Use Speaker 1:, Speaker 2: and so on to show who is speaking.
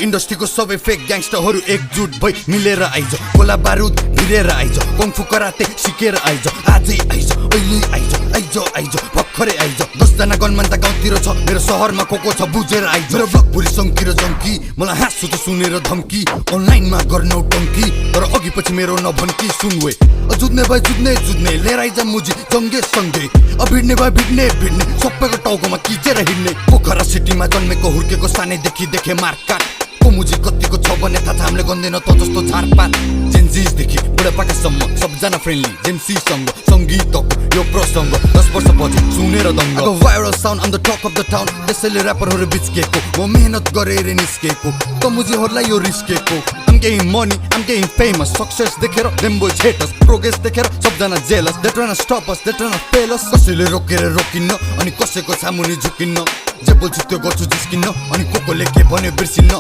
Speaker 1: इन्डस्ट्रीको सबै फेक ग्याङ्स्टरहरू एकजुट भई मिलेर आइज गोला बारुद भिरेर आइज कङ्फु कराते सिकेर आइज आजै आइज अहिले आइज आइज आइज भर्खरै आइज 10 जना गनमान त गाउँतिर छ मेरो शहरमा को छ बुझेर आइज मेरो ब्लग भुरी सङ्की र जङ्की मलाई हाँसु त सुनेर धम्की अनलाइनमा गर्नौ टङ्की तर अघि पछि मेरो नभन्की सुनवे जुझ्ने भए जुझ्ने लिएर आइज मुजी जङ्गे सँगै भिड्ने भए भिड्ने सबैको टाउकोमा किचेर हिँड्ने पोखरा सिटीमा जन्मेको हुर्केको सानैदेखि देखे मारकाट को मुजी कतिको छ भने थाहा छ हामीले गन्दैन त जस्तो झारपात जेन्जिसदेखि बुढापाकासम्म सबजना फ्रेन्डली जेम्सीसँग सङ्गीतको यो प्रसङ्ग 10 वर्ष पछि सुनेर दङ्ग viral sound on the talk of the town त्यसैले ऱ्यापरहरू बिच्केको म मेहनत गरेर निस्केको त मुजीहरूलाई यो रिस्केको I'm getting money, I'm getting famous Success देखेर them boys hate us Progress देखेर सबजना jealous They tryna stop us, they tryna fail us कसैले रोकेर रोकिन्न अनि कसैको सामुनि झुकिन्न जे बोल्छु त्यो गर्छु जिस्किन्न अनि कोले के भन्यो बिर्सिन्न